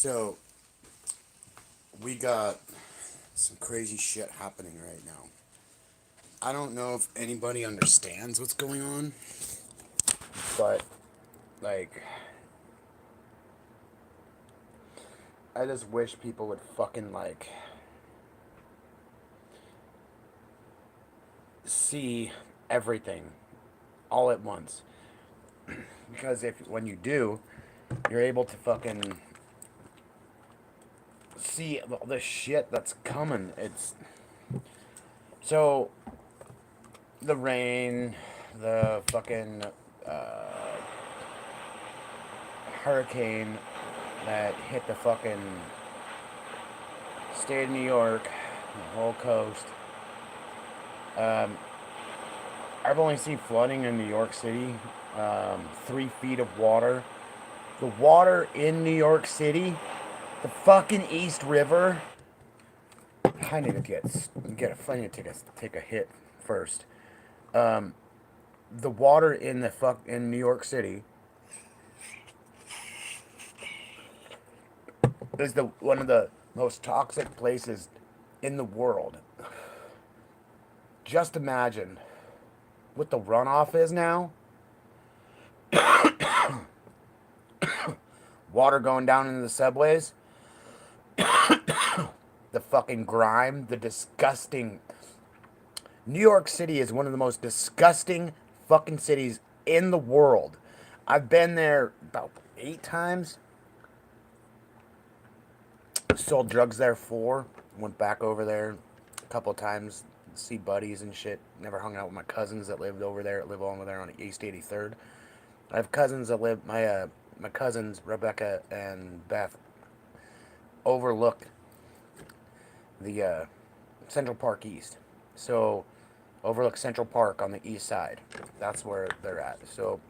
So, we got some crazy shit happening right now. I don't know if anybody understands what's going on, but, like, I just wish people would fucking, like, see everything all at once. Because when you do, you're able to fucking see the shit that's coming. So, the rain, the fucking hurricane that hit the fucking state of New York, the whole coast. Um, I've only seen flooding in New York City, 3 feet of water. The water in New York City, the fucking East River. I need to I need to take a hit first. The water in New York City is the one of the most toxic places in the world. Just imagine what the runoff is now. Water going down into the subways. The fucking grime, the disgusting. New York City is one of the most disgusting fucking cities in the world. I've been there about 8 times. Sold drugs there 4. Went back over there a couple of times. See buddies and shit. Never hung out with my cousins that lived over there. Live over there on East 83rd. I have cousins that live. My cousins Rebecca and Beth overlook the Central Park East. So overlook Central Park on the east side. That's where they're at. So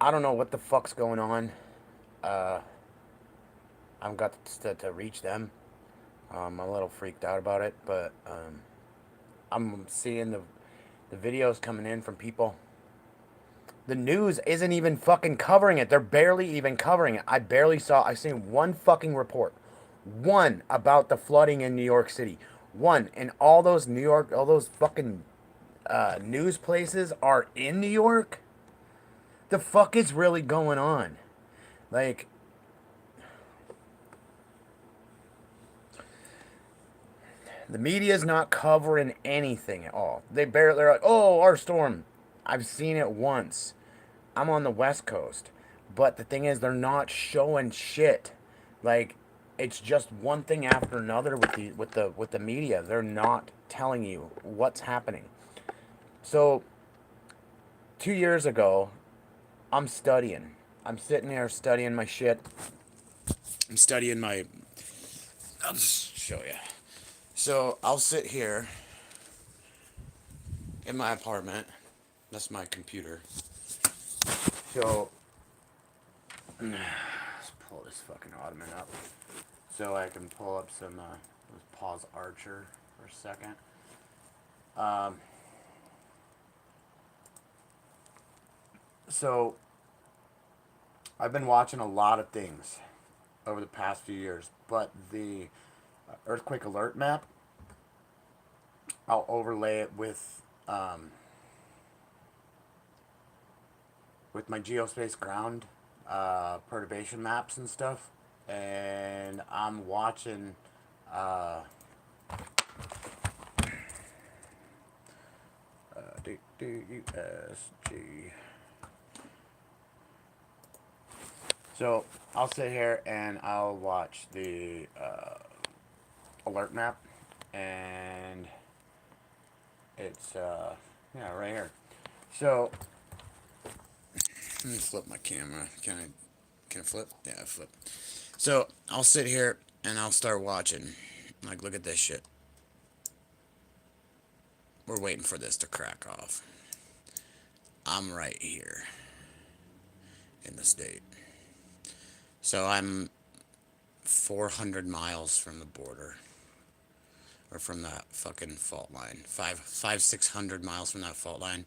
I don't know what the fuck's going on. Uh, I haven't got to reach them. I'm a little freaked out about it, but I'm seeing the videos coming in from people. The news isn't even fucking covering it. They're barely even covering it. I've seen one fucking report. One about the flooding in New York City. One. And all those all those fucking news places are in New York? The fuck is really going on? Like, the media's not covering anything at all. They're like, oh, our storm. I've seen it once. I'm on the West Coast. But the thing is, they're not showing shit. Like, it's just one thing after another with the media. They're not telling you what's happening. So 2 years ago, I'm studying. I'm sitting here studying my shit. I'm studying my. I'll just show you. So I'll sit here in my apartment. That's my computer. So let's pull this fucking ottoman up so I can pull up some. Let's pause Archer for a second. Um, so I've been watching a lot of things over the past few years, but the earthquake alert map, I'll overlay it with my geospace ground perturbation maps and stuff, and I'm watching DUSG. So I'll sit here and I'll watch the alert map, and it's yeah, right here. So let me flip my camera. Can I flip? Yeah, flip. So I'll sit here and I'll start watching. Like, look at this shit. We're waiting for this to crack off. I'm right here in the state. So I'm 400 miles from the border. Or from that fucking fault line. 600 miles from that fault line.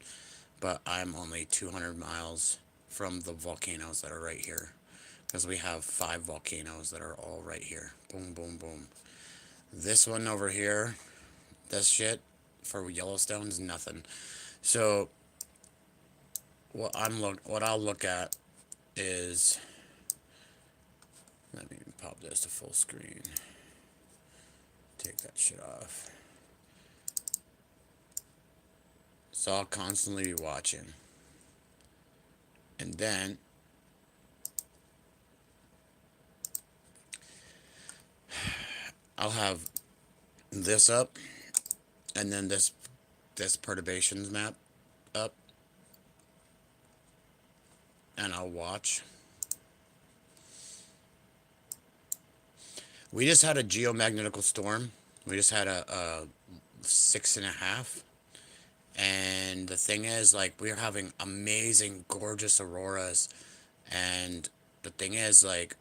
But I'm only 200 miles from the volcanoes that are right here. because we have 5 volcanoes that are all right here. Boom, boom, boom. This one over here, this shit for Yellowstone's nothing. So what I'll look at is, let me pop this to full screen. Take that shit off. So I'll constantly be watching. And then I'll have this up, and then this perturbations map up, and I'll watch. We just had a geomagnetical storm. We just had a 6.5. And the thing is, like, we're having amazing, gorgeous auroras. And the thing is, like,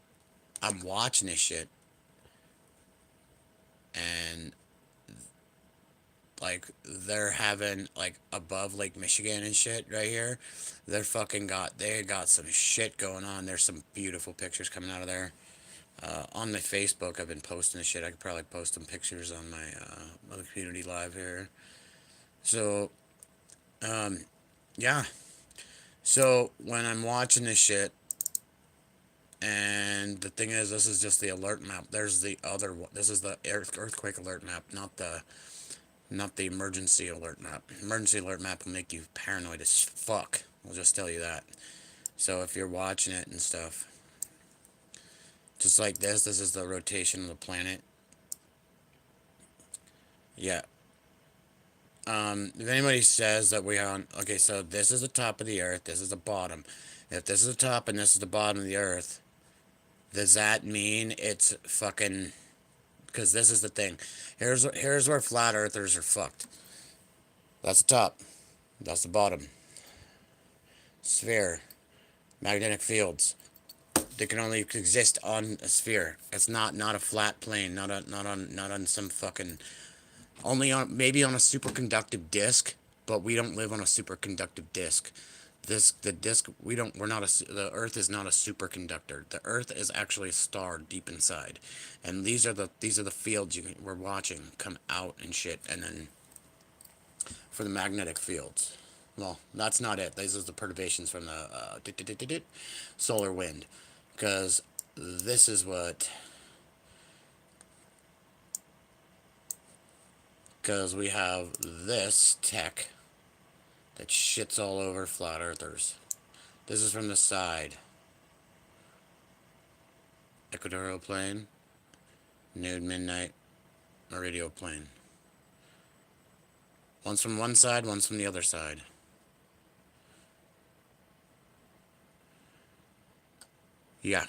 I'm watching this shit. And, like, they're having, like, above Lake Michigan and shit right here. They got some shit going on. There's some beautiful pictures coming out of there. On my Facebook, I've been posting this shit. I could probably post some pictures on my community live here. So, yeah. So when I'm watching this shit, and the thing is, this is just the alert map. There's the other one. This is the earthquake alert map, not the emergency alert map. Emergency alert map will make you paranoid as fuck. I'll just tell you that. So if you're watching it and stuff, just like this is the rotation of the planet. Yeah. If anybody says that we on, okay, so this is the top of the earth, this is the bottom. If this is the top and this is the bottom of the earth, does that mean it's fucking? Because this is the thing. Here's where flat earthers are fucked. That's the top. That's the bottom. Sphere. Magnetic fields. They can only exist on a sphere. It's not a flat plane. Not on some fucking. Only on maybe on a superconductive disk, but we don't live on a superconductive disk. The disk we're not the Earth is not a superconductor. The Earth is actually a star deep inside, and these are the fields we're watching come out and shit, and then for the magnetic fields. Well, that's not it. These are the perturbations from the solar wind, because this is what. Because we have this tech that shits all over flat earthers. This is from the side. Equatorial plane, noon, midnight, meridial plane. One's from one side, one's from the other side. Yeah,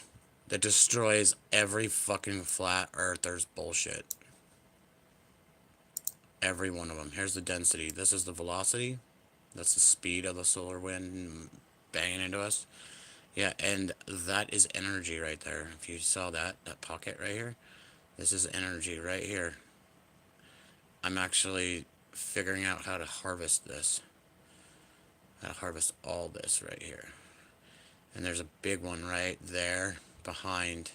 that destroys every fucking flat earther's bullshit. Every one of them. Here's the density. This is the velocity. That's the speed of the solar wind banging into us. Yeah, and that is energy right there. If you saw that pocket right here, this is energy right here. I'm actually figuring out how to harvest this. How to harvest all this right here. And there's a big one right there behind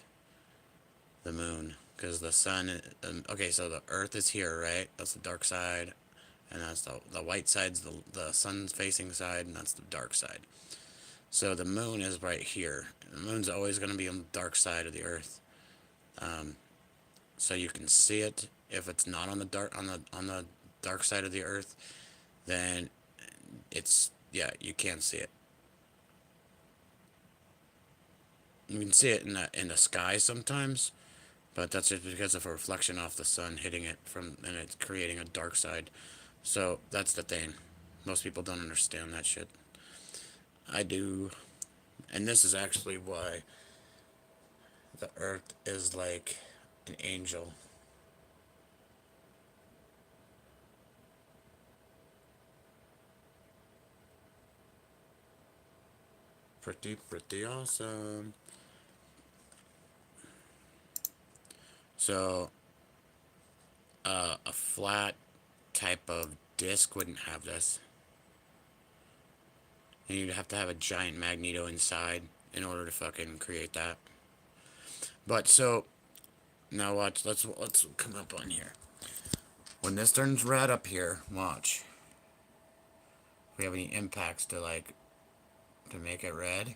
the moon. Because the sun, okay, so the earth is here, right? That's the dark side. And that's the white side's the sun's facing side, and that's the dark side. So the moon is right here. The moon's always going to be on the dark side of the earth. So you can see it. If it's not on the dark side of the earth, then you can't see it. You can see it in the sky sometimes, but that's just because of a reflection off the sun hitting it and it's creating a dark side. So that's the thing. Most people don't understand that shit. I do. And this is actually why the earth is like an angel. Pretty awesome. So, a flat type of disc wouldn't have this. And you'd have to have a giant magneto inside in order to fucking create that. But so now watch. Let's come up on here. When this turns red up here, watch. If we have any impacts to like to make it red.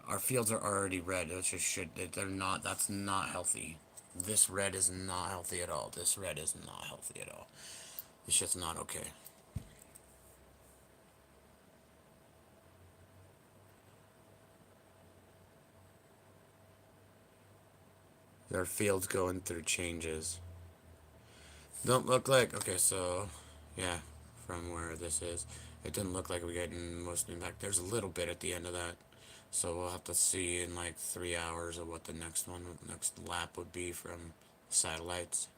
Our fields are already red. It just should. They're not. That's not healthy. This red is not healthy at all. This red is not healthy at all. It's just not okay. Our field's going through changes. Don't look like. Okay, so yeah, from where this is, it didn't look like we're getting most impact. There's a little bit at the end of that. So we'll have to see in like 3 hours of what the next lap would be from satellites.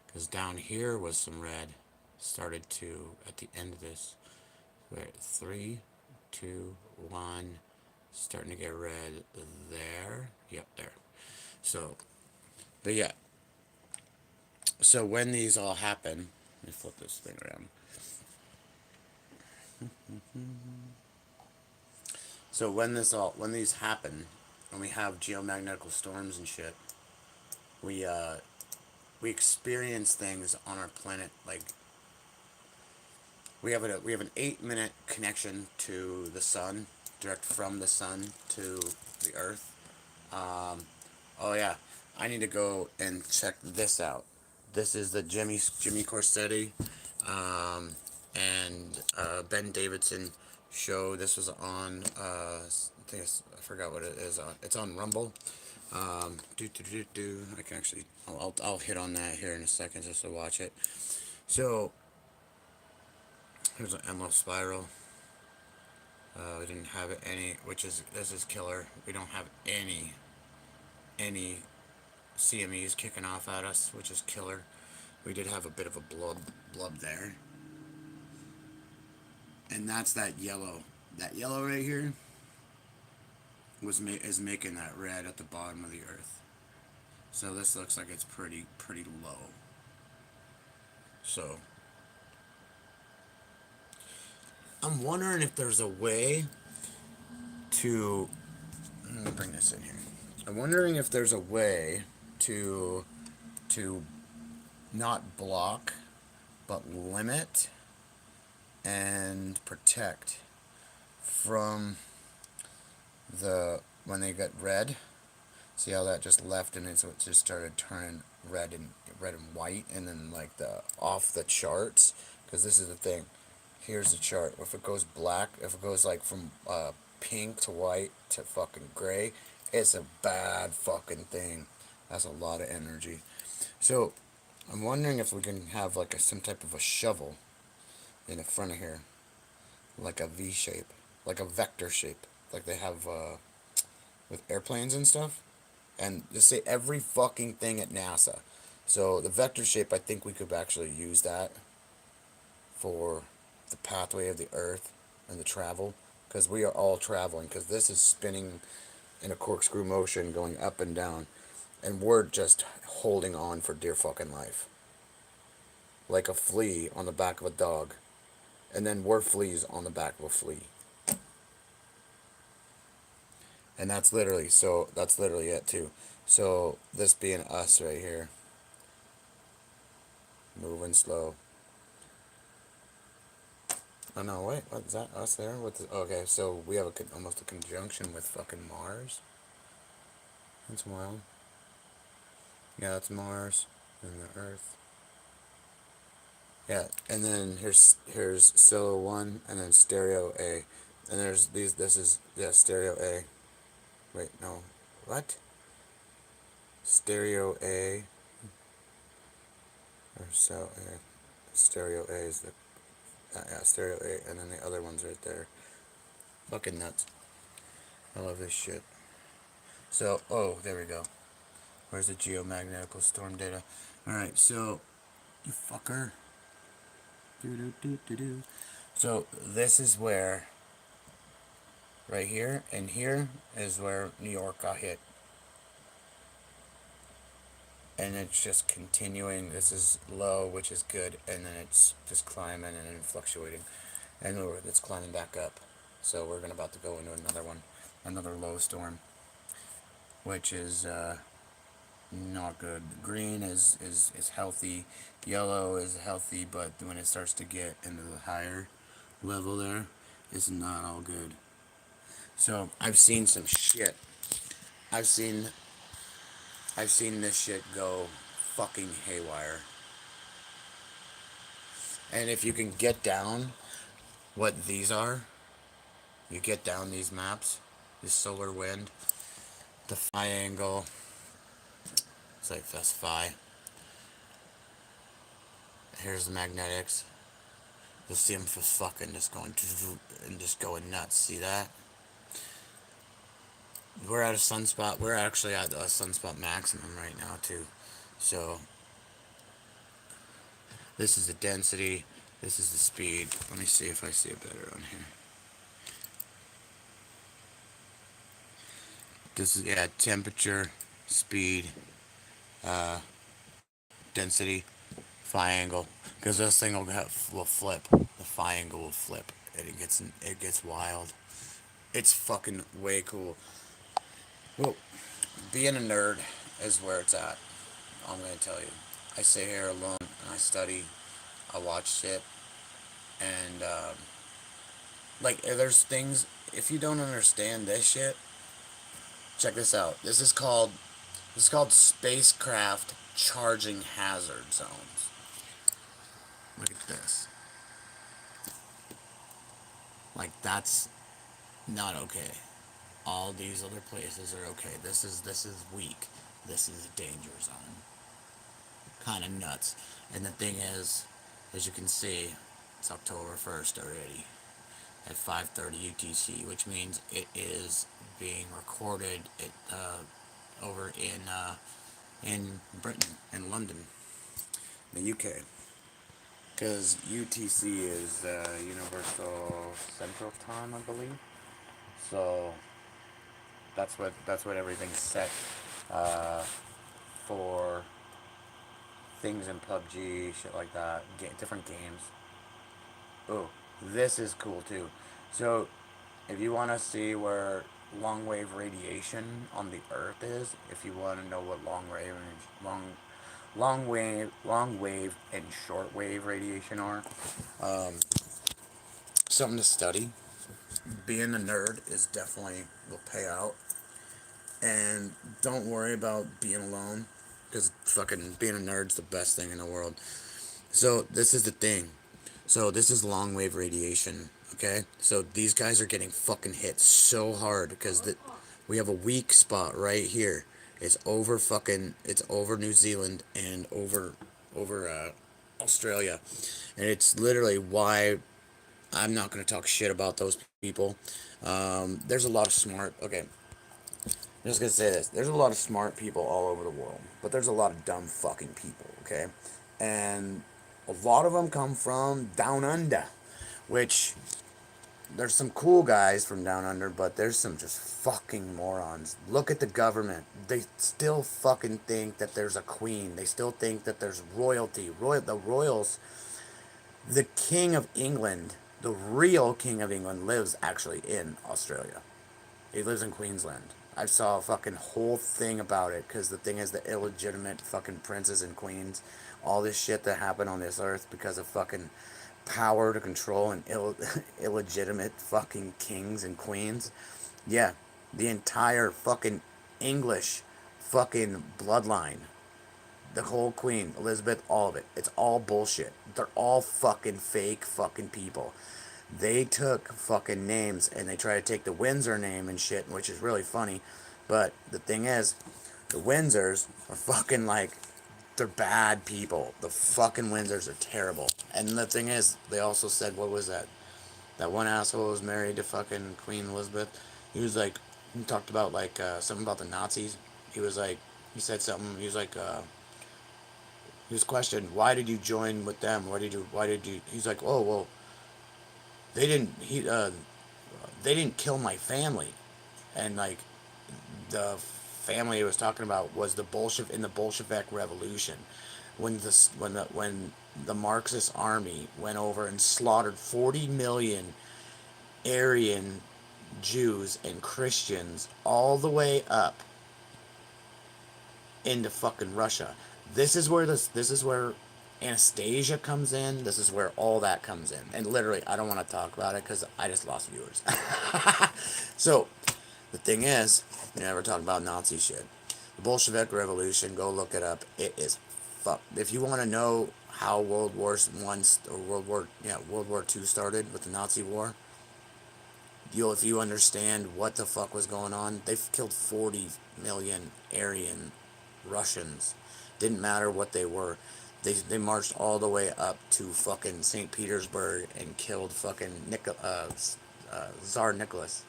Because down here was some red. Started to, at the end of this, wait, 3, 2, 1, starting to get red there. Yep, there. So, but yeah. So when these all happen, let me flip this thing around. So when these happen, when we have geomagnetical storms and shit, we we experience things on our planet like we have an 8 minute connection to the sun, direct from the sun to the earth. Oh yeah, I need to go and check this out. This is the Jimmy Corsetti and Ben Davidson show. This was on I forgot what it is. It's on Rumble. I can actually I'll hit on that here in a second just to watch it. So here's an endless spiral. We didn't have any, which is this is killer. We don't have any CMEs kicking off at us, which is killer. We did have a bit of a blub there, and that's that yellow. That yellow right here is making that red at the bottom of the earth. So this looks like it's pretty low. So I'm wondering if there's a way to let me bring this in here. I'm wondering if there's a way to to not block but limit and protect from the when they get red. See how that just left and it just started turning red and white and then like the off the charts, because this is the thing. Here's the chart. If it goes black, if it goes like from pink to white to fucking gray, it's a bad fucking thing. That's a lot of energy. So I'm wondering if we can have like some type of a shovel in the front of here, like a V shape, like a vector shape, like they have with airplanes and stuff. And just say every fucking thing at NASA. So the vector shape, I think we could actually use that for the pathway of the Earth and the travel, because we are all traveling, because this is spinning in a corkscrew motion going up and down, and we're just holding on for dear fucking life. Like a flea on the back of a dog. And then we're fleas on the back of a flea. And that's literally it too. So this being us right here. Moving slow. Oh no, wait, what's that? Us there? Okay, so we have almost a conjunction with fucking Mars. That's wild. Yeah, that's Mars and the Earth. Yeah, and then here's Solo 1 and then Stereo A. And there's this is, yeah, Stereo A. Wait, no. What? Stereo A. Or so A. Stereo A is the, yeah, Stereo A, and then the other one's right there. Fucking nuts. I love this shit. So, oh, there we go. Where's the geomagnetical storm data? Alright, so, you fucker. Do. So, this is where, right here, and here is where New York got hit. And it's just continuing. This is low, which is good, and then it's just climbing and then fluctuating. And it's climbing back up. So we're gonna about to go into another one, another low storm, which is not good. Green is healthy, yellow is healthy, but when it starts to get into the higher level there, it's not all good. So I've seen some shit. I've seen I've seen this shit go fucking haywire. And if you can get down what these are, you get down these maps, this solar wind, the phi angle, it's like that's phi. Here's the magnetics. You'll see them just fucking just going and just going nuts. See that? We're at a sunspot. We're actually at a sunspot maximum right now too. So this is the density. This is the speed. Let me see if I see it better on here. This is yeah temperature, speed, density, phi angle. Because this thing will flip. The phi angle will flip, and it gets wild. It's fucking way cool. Well, being a nerd is where it's at. I'm gonna tell you. I sit here alone and I study. I watch shit, and like there's things. If you don't understand this shit, check this out. This is called spacecraft charging hazard zones. Look at this. Like that's not okay. All these other places are okay. This is weak. This is a danger zone. Kind of nuts. And the thing is, as you can see, it's October 1st already at 5:30 UTC, which means it is being recorded over in Britain, in London, the UK. Because UTC is Universal Central Time, I believe. So that's what everything's set uh, for things in PUBG, shit like that, different games. Oh, this is cool too. So, if you want to see where long wave radiation on the Earth is, if you want to know what long wave and short wave radiation are, something to study. Being a nerd is definitely will pay out, and don't worry about being alone, because fucking being a nerd's the best thing in the world. So this is the thing. So this is long wave radiation. Okay. So these guys are getting fucking hit so hard because we have a weak spot right here. It's over New Zealand and over Australia, and it's literally why I'm not gonna talk shit about those people. There's a lot of smart. Okay, I'm just gonna say this. There's a lot of smart people all over the world, but there's a lot of dumb fucking people, okay? And a lot of them come from down under, which there's some cool guys from down under, but there's some just fucking morons. Look at the government. They still fucking think that there's a queen. They still think that there's royalty. The royals, the King of England, the real King of England lives actually in Australia. He lives in Queensland. I saw a fucking whole thing about it because the thing is the illegitimate fucking princes and queens, all this shit that happened on this earth because of fucking power to control and illegitimate fucking kings and queens. Yeah, the entire fucking English fucking bloodline, the whole Queen Elizabeth, all of it. It's all bullshit. They're all fucking fake fucking people. They took fucking names and they try to take the Windsor name and shit, which is really funny. But the thing is, the Windsors are fucking like, they're bad people. The fucking Windsors are terrible. And the thing is, they also said, what was that? That one asshole was married to fucking Queen Elizabeth. He was like, he talked about like something about the Nazis. He was like, he said something. He was like, he was questioned, why did you join with them? Why did you? He's like, oh well, they didn't. They didn't kill my family, and like the family he was talking about was the Bolshevik Revolution. when the Marxist army went over and slaughtered 40 million Aryan Jews and Christians all the way up into fucking Russia. This is where Anastasia comes in. This is where all that comes in. And literally, I don't want to talk about it because I just lost viewers. So, the thing is, we never talk about Nazi shit. The Bolshevik Revolution, go look it up. It is fuck. If you want to know how World War One or World War Two started with the Nazi War, if you understand what the fuck was going on, they've killed 40 million Aryan Russians. Didn't matter what they were. They marched all the way up to fucking St. Petersburg and killed fucking Tsar Nicholas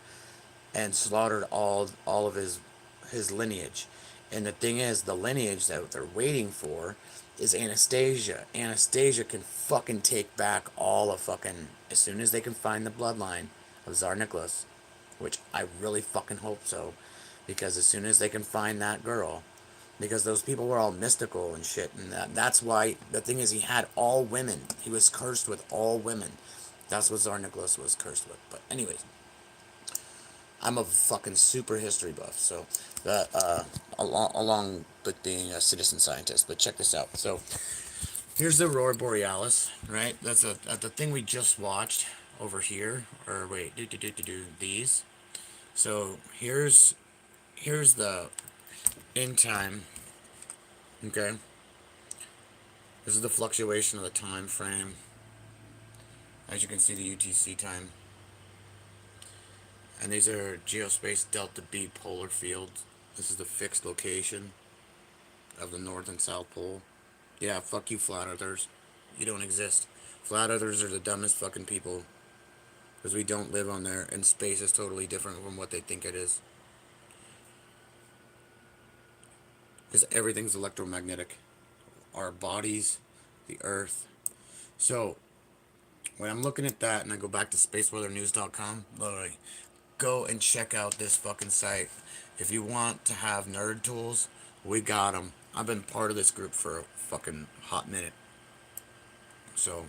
and slaughtered all of his lineage. And the thing is, the lineage that they're waiting for is Anastasia. Anastasia can fucking take back all of fucking, as soon as they can find the bloodline of Tsar Nicholas, which I really fucking hope so, because as soon as they can find that girl, because those people were all mystical and shit, and that's why, the thing is, he had all women. He was cursed with all women. That's what Tsar Nicholas was cursed with. But anyways, I'm a fucking super history buff, so along with being a citizen scientist. But check this out. So here's the Aurora Borealis, right? That's the thing we just watched over here. Or wait, these. So here's the in time. Okay. This is the fluctuation of the time frame. As you can see, the UTC time. And these are geospace delta B polar fields. This is the fixed location of the North and South Pole. Yeah, fuck you, flat earthers. You don't exist. Flat earthers are the dumbest fucking people. Because we don't live on there, and space is totally different from what they think it is. Because everything's electromagnetic. Our bodies, the earth. So, when I'm looking at that and I go back to spaceweathernews.com, literally, go and check out this fucking site. If you want to have nerd tools, we got them. I've been part of this group for a fucking hot minute. So,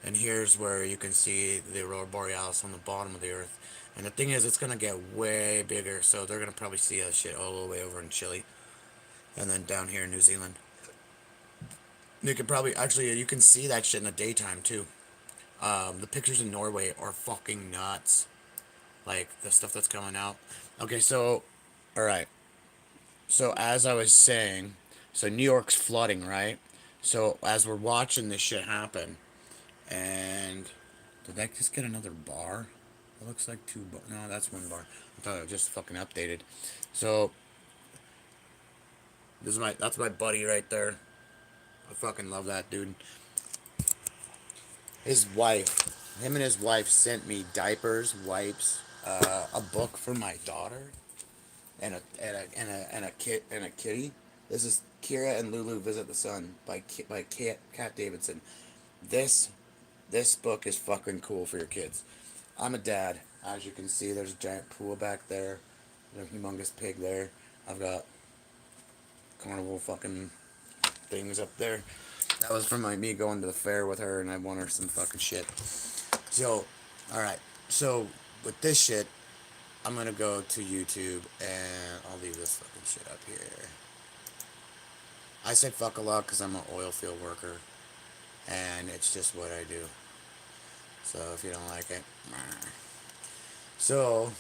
and here's where you can see the Aurora Borealis on the bottom of the earth. And the thing is, it's going to get way bigger, so they're going to probably see that shit all the way over in Chile. And then down here in New Zealand. You can probably, actually, you can see that shit in the daytime, too. The pictures in Norway are fucking nuts. Like, the stuff that's coming out. Okay, so, alright. So, as I was saying, so New York's flooding, right? So, as we're watching this shit happen, and did I just get another bar? It looks like two bars. No, that's one bar. I thought it was just fucking updated. So, that's my buddy right there. I fucking love that dude. His wife, him and his wife sent me diapers, wipes, a book for my daughter, and a kitty. This is Kira and Lulu Visit the Sun by Cat Davidson. This book is fucking cool for your kids. I'm a dad. As you can see, there's a giant pool back there. There's a humongous pig there. I've got carnival fucking things up there. That was from me going to the fair with her, and I won her some fucking shit. So, alright. So, with this shit, I'm gonna go to YouTube, and I'll leave this fucking shit up here. I say fuck a lot because I'm an oil field worker, and it's just what I do. So, if you don't like it, so,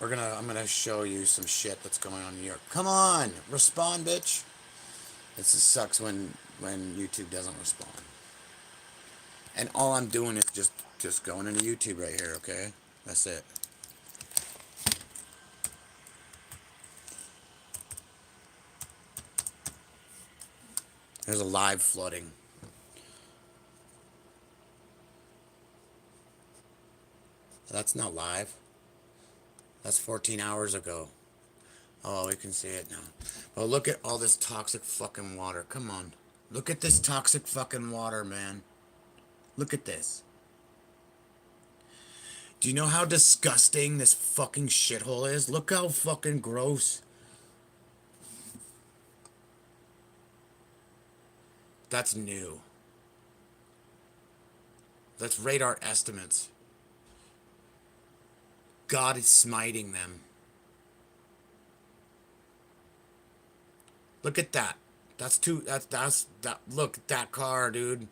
I'm gonna show you some shit that's going on in New York. Come on! Respond, bitch! It just sucks when YouTube doesn't respond. And all I'm doing is just going into YouTube right here, okay? That's it. There's a live flooding. That's not live. That's 14 hours ago. Oh, we can see it now. Well, look at all this toxic fucking water. Come on. Look at this toxic fucking water, man. Look at this. Do you know how disgusting this fucking shithole is? Look how fucking gross. That's new. That's radar estimates. God is smiting them. Look at that. That's too. That's that. Look at that car, dude.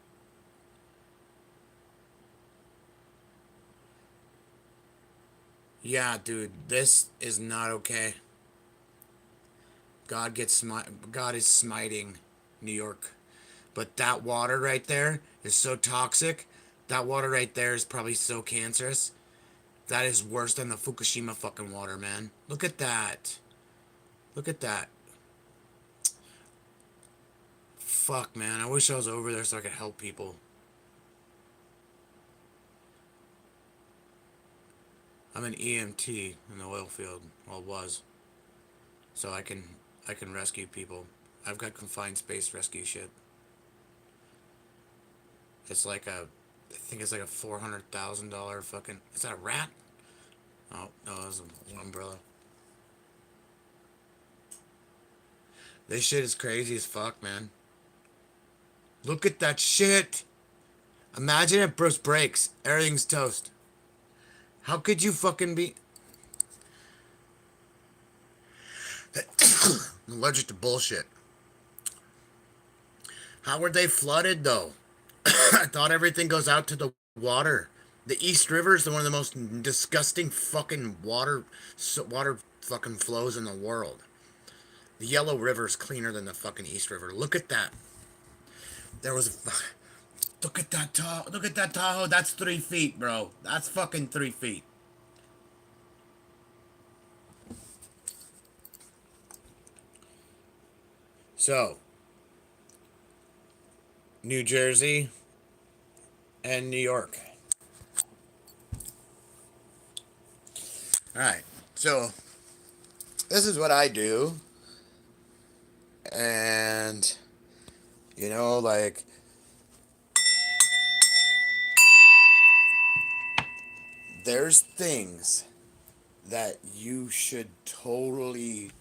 Yeah, dude. This is not okay. God is smiting New York. But that water right there is so toxic. That water right there is probably so cancerous. That is worse than the Fukushima fucking water, man. Look at that. Look at that. Fuck, man. I wish I was over there so I could help people. I'm an EMT in the oil field. Well, was. So I can rescue people. I've got confined space rescue shit. It's like I think it's like a $400,000 fucking. Is that a rat? Oh no, it was an umbrella. This shit is crazy as fuck, man. Look at that shit. Imagine if Bruce breaks. Everything's toast. How could you fucking be I'm allergic to bullshit? How were they flooded though? I thought everything goes out to the water. The East River is one of the most disgusting fucking water fucking flows in the world. The Yellow River is cleaner than the fucking East River. Look at that. There was look at that Tahoe. Look at that Tahoe. That's 3 feet, bro. That's fucking 3 feet. So, New Jersey and New York. All right. So, this is what I do. And, like, there's things that you should totally,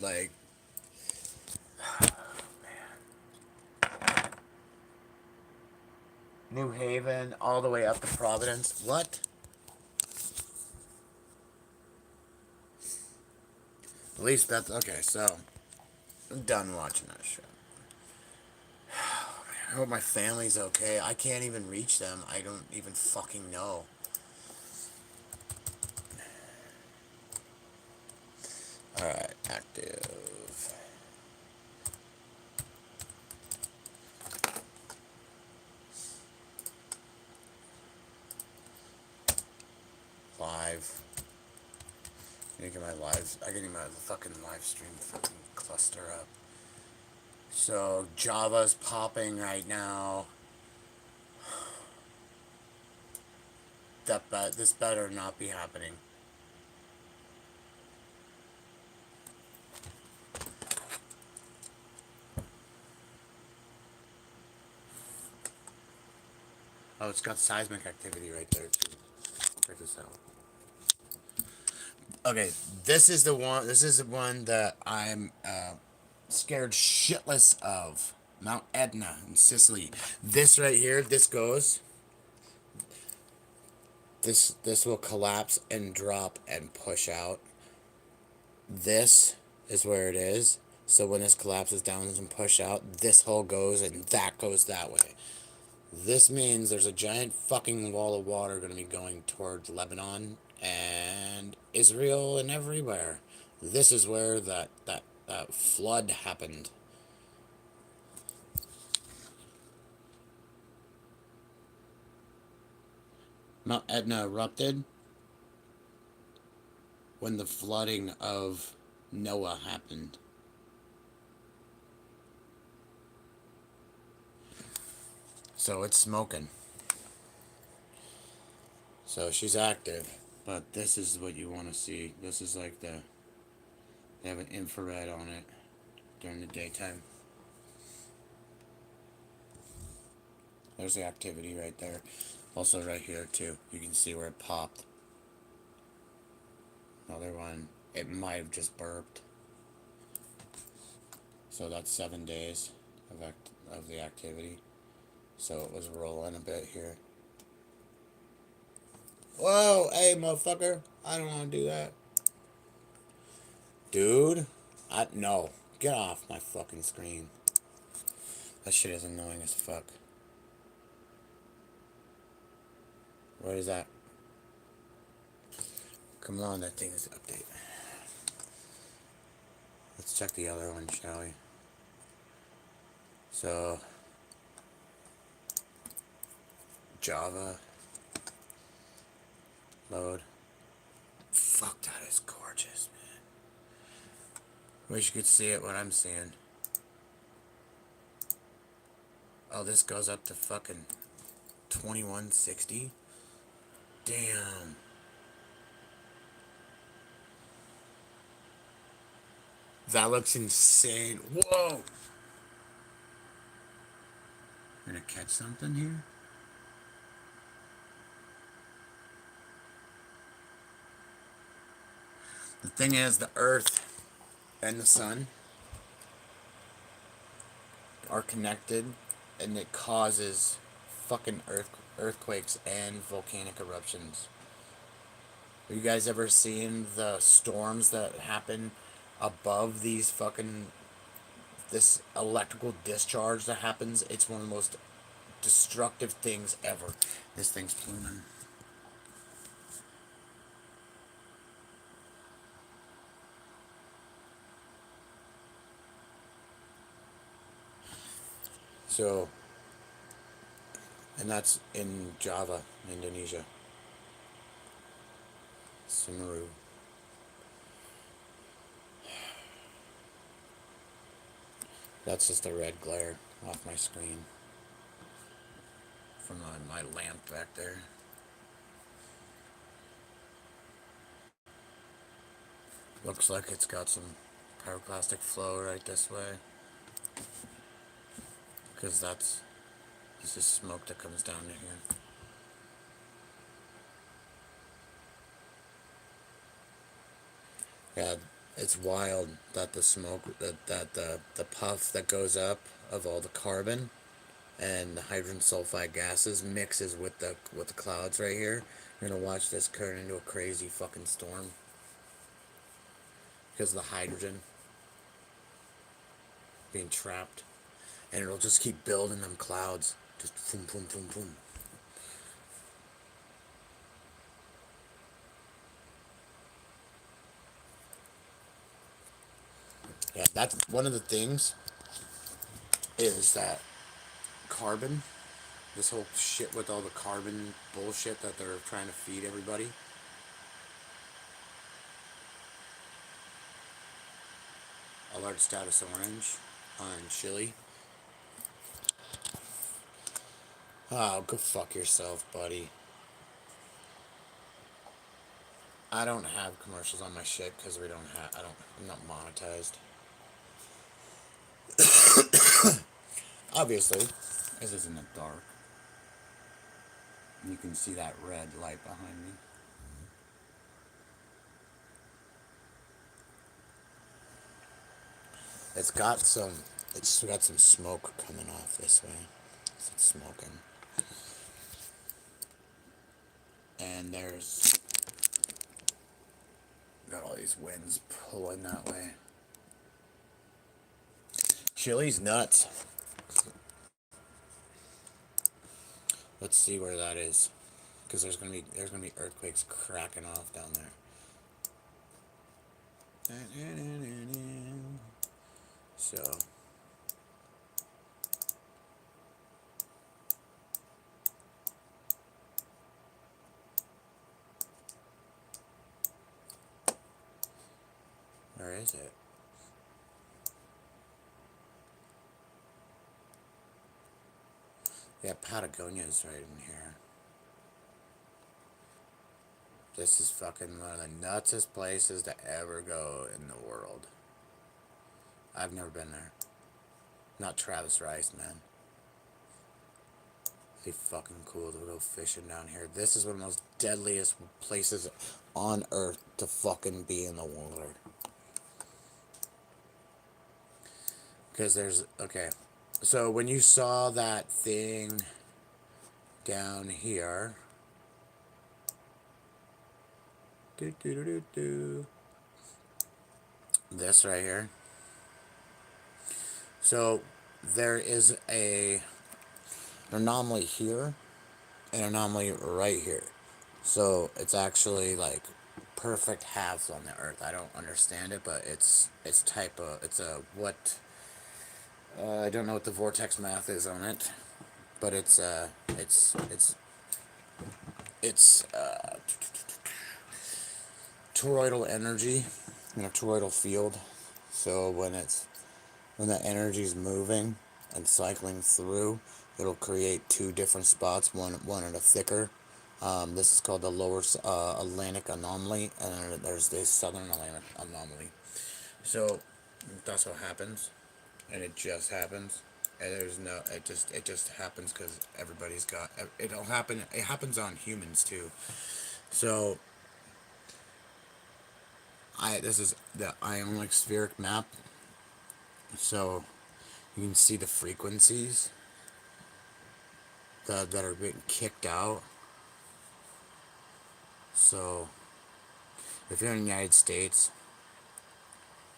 like, New Haven all the way up to Providence. What? At least that's okay. So, I'm done watching that show. I hope my family's okay. I can't even reach them. I don't even fucking know. Alright, active. Live. I can get my lives. I can get my fucking live stream fucking cluster up. So Java's popping right now. This better not be happening. Oh, it's got seismic activity right there too. Check this out. Okay, this is the one. This is the one that I'm scared shitless of. Mount Etna in Sicily. This right here. This goes. This will collapse and drop and push out. This is where it is. So when this collapses down and push out, this hole goes and that goes that way. This means there's a giant fucking wall of water going to be going towards Lebanon and Israel and everywhere. This is where that flood happened. Mount Etna erupted when the flooding of Noah happened. So it's smoking. So she's active. But this is what you want to see. This is like they have an infrared on it during the daytime. There's the activity right there. Also right here too. You can see where it popped. Another one. It might have just burped. So that's 7 days. of the activity. So it was rolling a bit here. Whoa, hey motherfucker. I don't want to do that. Dude. No. Get off my fucking screen. That shit is annoying as fuck. What is that? Come on, that thing is update. Let's check the other one, shall we? So, Java. Load. Fuck, that is gorgeous, man. Wish you could see it, what I'm seeing. Oh, this goes up to fucking 2160. Damn. That looks insane. Whoa. I'm gonna catch something here. The thing is, the Earth and the Sun are connected, and it causes fucking earthquakes and volcanic eruptions. Have you guys ever seen the storms that happen above these fucking this electrical discharge that happens? It's one of the most destructive things ever. This thing's pluming. So, and that's in Java, Indonesia. Semeru. That's just a red glare off my screen from my lamp back there. Looks like it's got some pyroclastic flow right this way. Because this is smoke that comes down to here. Yeah, it's wild that the smoke, that the puff that goes up of all the carbon and the hydrogen sulfide gases mixes with the clouds right here. You're gonna watch this turn into a crazy fucking storm because of the hydrogen being trapped, and it'll just keep building them clouds, just boom, boom, boom, boom. Yeah, that's one of the things is that carbon, this whole shit with all the carbon bullshit that they're trying to feed everybody. A large status orange on Chile. Oh, go fuck yourself, buddy. I don't have commercials on my shit because we don't have. I'm not monetized. Obviously, this is in the dark. You can see that red light behind me. It's got some. It's got some smoke coming off this way. It's smoking. And there's got all these winds pulling that way. Chile's nuts. Let's see where that is, because there's gonna be earthquakes cracking off down there. So where is it? Yeah, Patagonia's right in here. This is fucking one of the nutsest places to ever go in the world. I've never been there. Not Travis Rice, man. It'd be fucking cool to go fishing down here. This is one of the most deadliest places on earth to fucking be in the water. Because there's, okay, So when you saw that thing down here, this right here. So there is an anomaly here, an anomaly right here. So it's actually like perfect halves on the Earth. I don't understand it, but it's type of it's a what I don't know what the vortex math is on it, but it's toroidal energy in a toroidal field. So when that energy is moving and cycling through, it'll create two different spots. One in a thicker. This is called the lower Atlantic anomaly, and then there's the southern Atlantic anomaly. So that's what happens, and it just happens. And there's no, it just happens because everybody's got. It'll happen. It happens on humans too. So this is the ionic spheric map. So you can see the frequencies that are being kicked out. So if you're in the United States,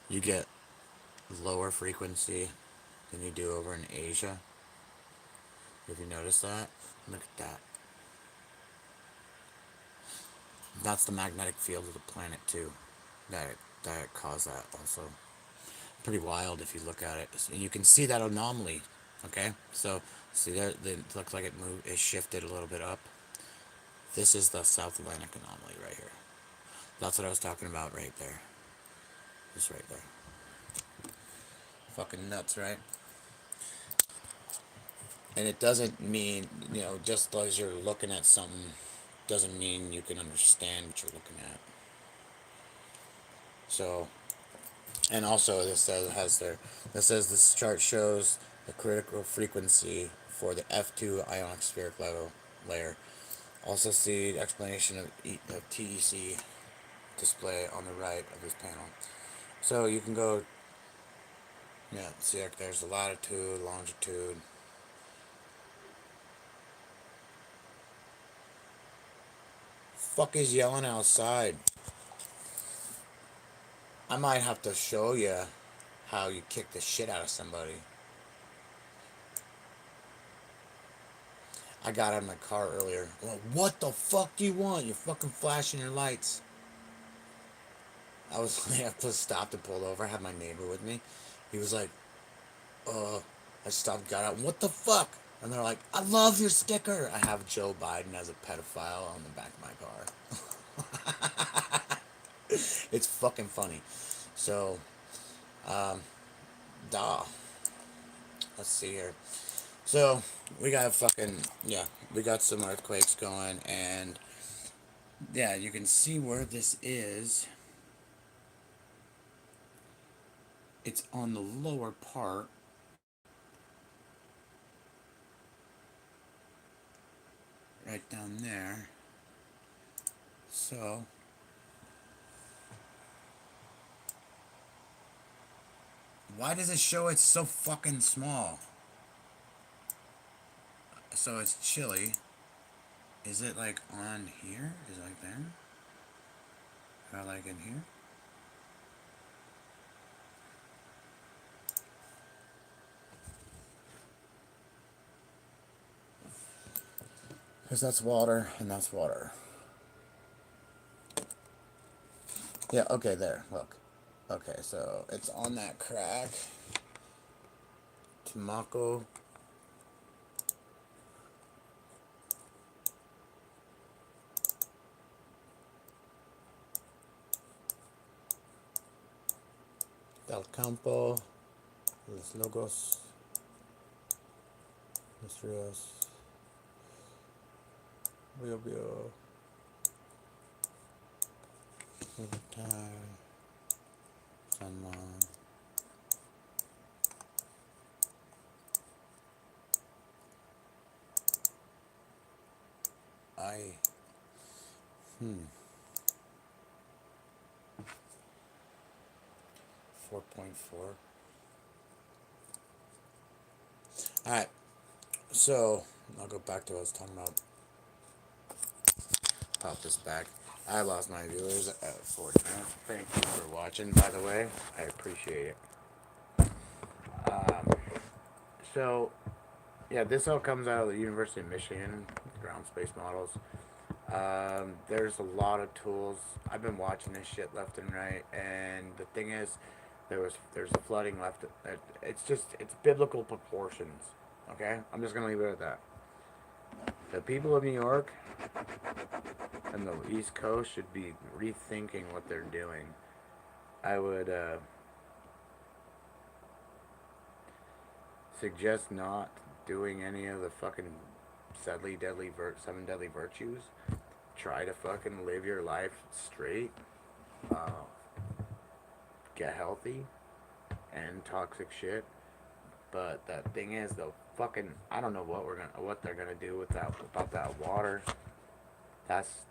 you get lower frequency than you do over in Asia. If you notice that, look at that. That's the magnetic field of the planet too. That caused that also. Pretty wild if you look at it. And you can see that anomaly. Okay, so see there, it looks like it moved. It shifted a little bit up. This is the South Atlantic anomaly right here. That's what I was talking about right there. Just right there. Fucking nuts, right? And it doesn't mean, just as you're looking at something, doesn't mean you can understand what you're looking at. So, and also this says this chart shows the critical frequency for the F2 ionic spheric layer. Also see the explanation of TEC display on the right of this panel. So you can go, yeah, see there's the latitude, longitude. Fuck is yelling outside? I might have to show you how you kick the shit out of somebody. I got out of my car earlier. Well, what the fuck do you want? You're fucking flashing your lights. I just stopped and pulled over. I had my neighbor with me. He was like, I stopped, got out. What the fuck? And they're like, I love your sticker. I have Joe Biden as a pedophile on the back of my car. It's fucking funny. So, duh. Let's see here. So, we got we got some earthquakes going, and yeah, you can see where this is. It's on the lower part. Right down there. So, why does it show it's so fucking small? So it's chilly. Is it like on here? Is it like there? Or like in here? Because that's water and that's water. Yeah, okay, there. Look. Okay, so it's on that crack. Tumaco. Del Campo. Los Logos. Los Rios. Biobio. San Juan. I 4.4. Alright, so I'll go back to what I was talking about. Pop this back. I lost my viewers at 40 minutes. Thank you for watching, by the way. I appreciate it. Um, so, yeah, this all comes out of the University of Michigan, ground space models. There's a lot of tools. I've been watching this shit left and right, and the thing is, there's flooding left. It's biblical proportions. Okay, I'm just gonna leave it at that. The people of New York and the East Coast should be rethinking what they're doing. I would suggest not doing any of the fucking seven deadly virtues. Try to fucking live your life straight. Uh, get healthy and toxic shit. But that thing is, though, fucking, I don't know what they're gonna do with that about that water. That's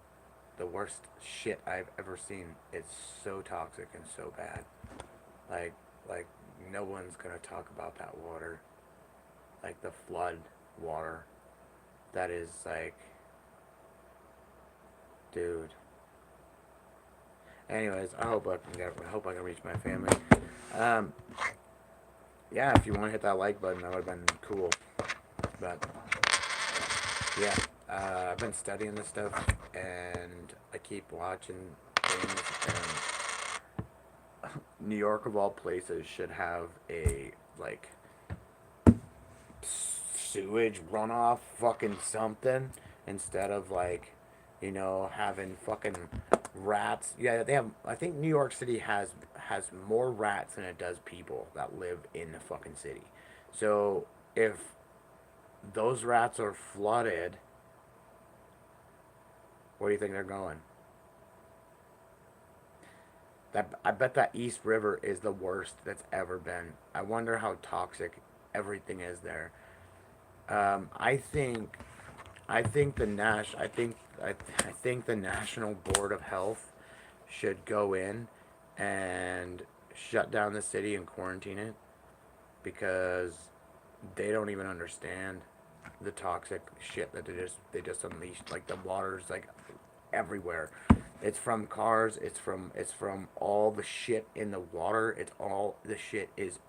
the worst shit I've ever seen. It's so toxic and so bad. Like, like no one's gonna talk about that water. Like the flood water. That is like, dude. Anyways, I hope I can reach my family. Um, yeah, if you want to hit that like button, that would have been cool. But yeah, I've been studying this stuff, and I keep watching things. And New York, of all places, should have a like sewage runoff, fucking something, instead of like, having fucking rats. Yeah, they have. I think New York City has more rats than it does people that live in the fucking city. So if those rats are flooded, where do you think they're going? That I bet that East River is the worst that's ever been. I wonder how toxic everything is there. I think I think the National Board of Health should go in and shut down the city and quarantine it, because they don't even understand the toxic shit that they just unleashed. Like the water's like everywhere. It's from cars. It's from all the shit in the water. It's all the shit is.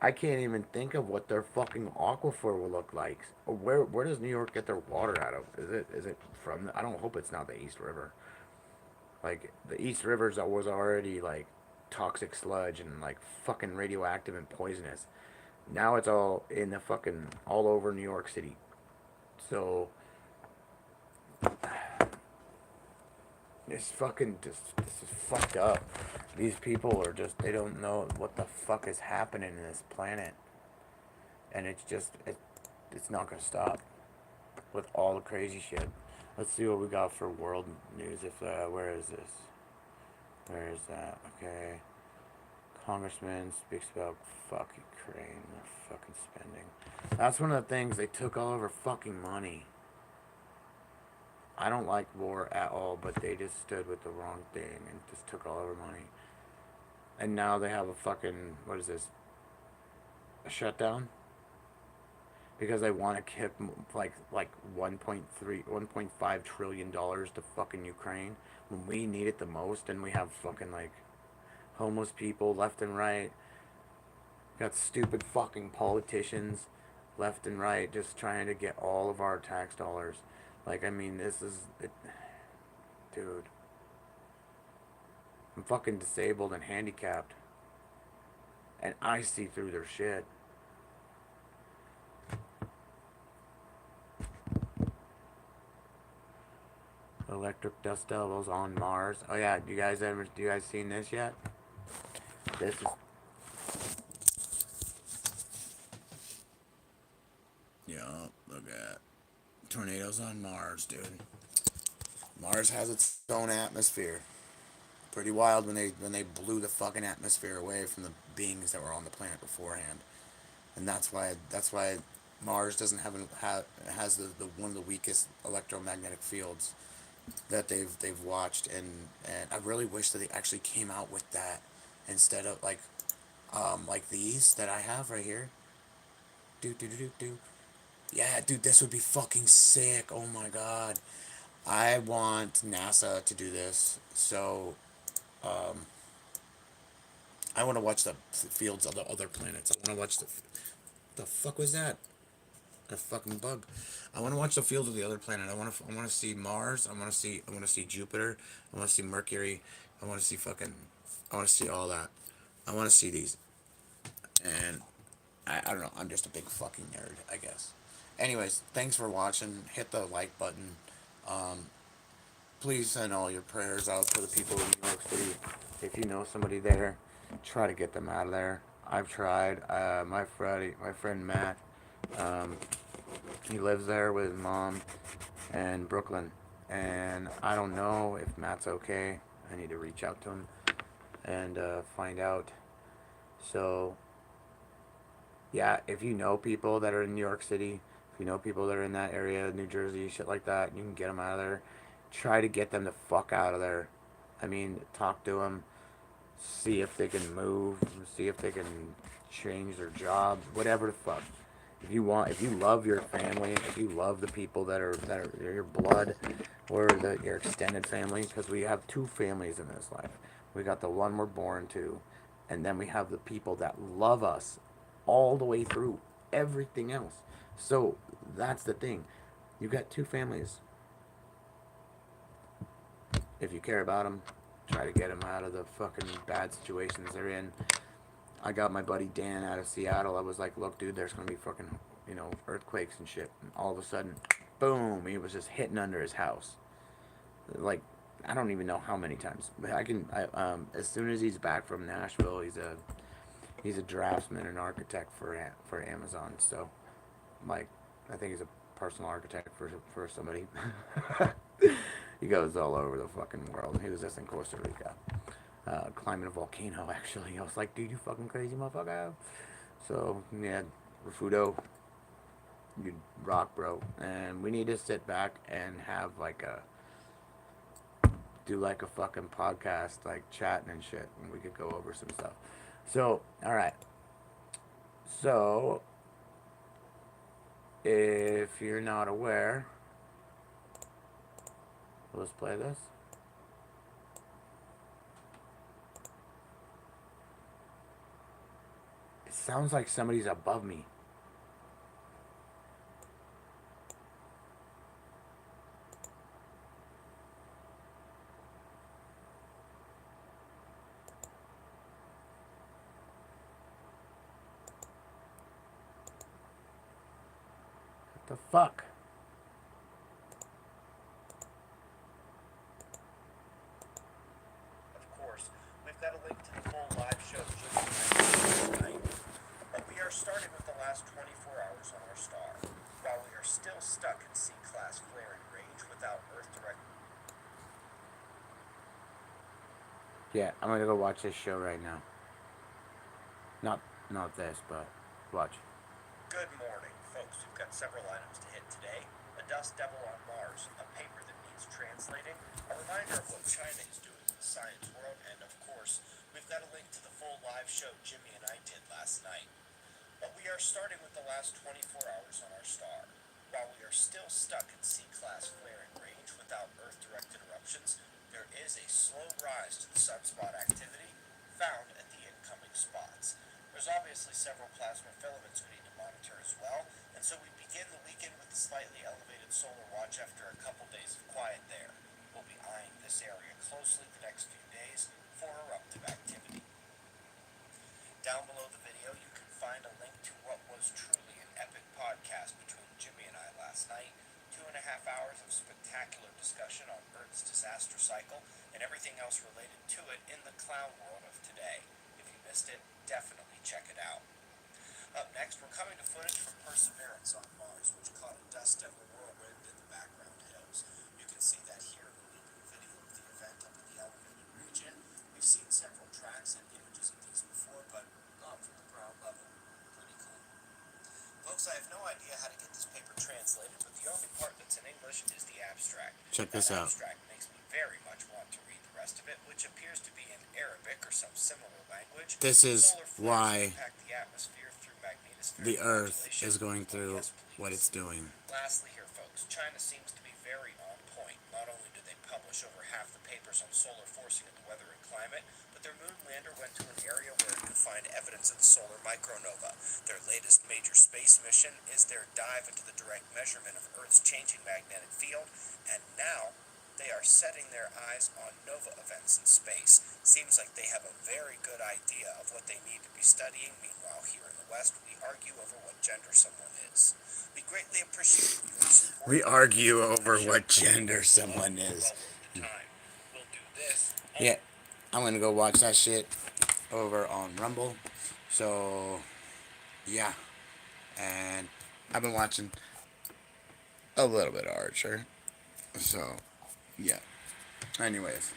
I can't even think of what their fucking aquifer will look like. Where does New York get their water out of? Is it from? I don't hope it's not the East River. Like the East Rivers was already like toxic sludge and like fucking radioactive and poisonous. Now it's all in the fucking all over New York City. So this is fucked up. These people are just, they don't know what the fuck is happening in this planet, and it's not gonna stop with all the crazy shit. Let's see what we got for world news. If where is this? Where is that? Okay. Congressman speaks about fuck Ukraine. They're fucking spending. That's one of the things, they took all of our fucking money. I don't like war at all, but they just stood with the wrong thing and just took all of our money. And now they have a fucking, what is this? A shutdown? Because they want to kick like 1.5 trillion dollars to fucking Ukraine when we need it the most, and we have fucking like homeless people left and right. Got stupid fucking politicians left and right just trying to get all of our tax dollars. Like, I mean, this is it, dude. I'm fucking disabled and handicapped, and I see through their shit. Electric dust devils on Mars. Oh yeah, do you guys seen this yet? This is, yeah, look at tornadoes on Mars, dude. Mars has its own atmosphere. Pretty wild when they blew the fucking atmosphere away from the beings that were on the planet beforehand, and that's why Mars doesn't has the one of the weakest electromagnetic fields that they've watched, and I really wish that they actually came out with that instead of like these that I have right here. Do do do do do. Yeah, dude, this would be fucking sick. Oh my god. I want NASA to do this. So, I want to watch the fields of the other planets. I want to watch the fuck was that? A fucking bug. I want to watch the fields of the other planet. I want to see Mars. I want to see Jupiter. I want to see Mercury. I want to see fucking I want to see all that. I want to see these. And I don't know. I'm just a big fucking nerd, I guess. Anyways, thanks for watching. Hit the like button. Please send all your prayers out for the people in New York City. If you know somebody there, try to get them out of there. I've tried. My friend Matt, um, he lives there with his mom in Brooklyn, and I don't know if Matt's okay. I need to reach out to him and find out. So yeah, if you know people that are in New York City, if you know people that are in that area, New Jersey, shit like that, you can get them out of there. Try to get them the fuck out of there. I mean, talk to them, see if they can move, see if they can change their jobs, whatever the fuck. If you love your family, if you love the people that are your blood, or your extended family, because we have two families in this life. We got the one we're born to, and then we have the people that love us all the way through everything else. So that's the thing. You got two families. If you care about them, try to get them out of the fucking bad situations they're in. I got my buddy Dan out of Seattle. I was like, look, dude, there's gonna be fucking, earthquakes and shit. And all of a sudden, boom, he was just hitting under his house. Like, I don't even know how many times. But as soon as he's back from Nashville, he's a draftsman and architect for Amazon. So, like, I think he's a personal architect for somebody. He goes all over the fucking world. He was just in Costa Rica, climbing a volcano. Actually, I was like, dude, you fucking crazy motherfucker. So yeah, Refudo, you rock, bro. And we need to sit back and have like a do like a fucking podcast, like chatting and shit, and we could go over some stuff. So, all right. So, if you're not aware, let's play this. It sounds like somebody's above me. What the fuck? Of course, we've got a link to the full live show just tonight, but we are starting with the last 24 hours on our star, while we are still stuck in C-class flaring range without Earth direct. Yeah, I'm gonna go watch this show right now. Not not this, but watch. Good morning, folks. We've got several items to hit today. A dust devil on Mars, a paper that needs translating, a reminder of what China is doing in the science world, and of course, we've got a link to the full live show Jimmy and I did last night. But we are starting with the last 24 hours on our star. While we are still stuck in C-class flaring range without Earth-directed eruptions, there is a slow rise to the sunspot activity found at the incoming spots. There's obviously several plasma filaments we need to monitor as well, and so we begin the weekend with a slightly elevated solar watch after a couple days of quiet there. We'll be eyeing this area closely the next few days for eruptive activity. Down below the video, you can find a link to what was truly an epic podcast between Jimmy and I last night. 2.5 hours of spectacular discussion on Earth's disaster cycle and everything else related to it in the clown world of today. If you missed it, definitely check it out. Up next, we're coming to footage from Perseverance on Mars, which caught a dust devil whirlwind in the background hills. You can see that here in the leaked video of the event up in the elevated region. We've seen several tracks and images of these before, but not from the ground level. Pretty cool. Folks, I have no idea how to get this paper translated, but the only part that's in English is the abstract. Check That this out. abstract makes me very much want to read the rest of it, which appears to be in Arabic or some similar language. This is Solar flares why impact the atmosphere through magnetic this very the Earth modulation. is going Oh, through yes, what please. it's doing. Lastly, here, folks, China seems to be very on point. Not only do they publish over half the papers on solar forcing of the weather and climate, but their moon lander went to an area where it could find evidence of the solar micronova. Their latest major space mission is their dive into the direct measurement of Earth's changing magnetic field, and now they are setting their eyes on nova events in space. Seems like they have a very good idea of what they need to be studying. Meanwhile, here in the West, we argue over what gender someone is. We greatly appreciate your support. We argue over Share what and comment gender below someone is. while we're at the time. We'll do this. Yeah, I'm gonna go watch that shit over on Rumble. So, yeah. And I've been watching a little bit of Archer. So, yeah. Anyways,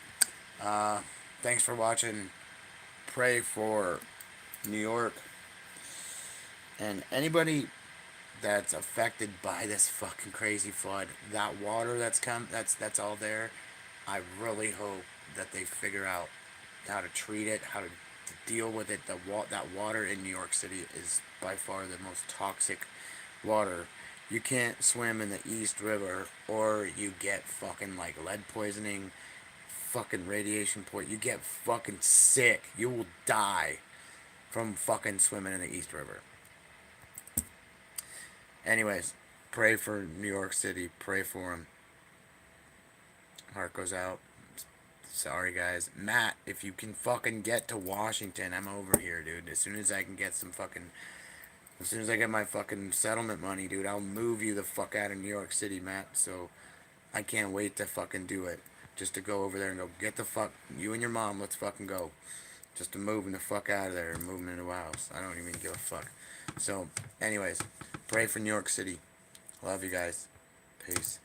thanks for watching. Pray for New York and anybody that's affected by this fucking crazy flood. That water that's all there. I really hope that they figure out how to treat it, how to deal with it. That water in New York City is by far the most toxic water. You can't swim in the East River, or you get fucking like lead poisoning, fucking radiation poison. You get fucking sick. You will die from fucking swimming in the East River. Anyways, pray for New York City. Pray for him. Heart goes out. Sorry, guys. Matt, if you can fucking get to Washington, I'm over here, dude. As soon as I can get some fucking. As soon as I get my fucking settlement money, dude, I'll move you the fuck out of New York City, Matt. So I can't wait to fucking do it. Just to go over there and go, get the fuck. You and your mom, let's fucking go. Just to move the fuck out of there and move into a house. I don't even give a fuck. So, anyways, pray for New York City. Love you guys. Peace.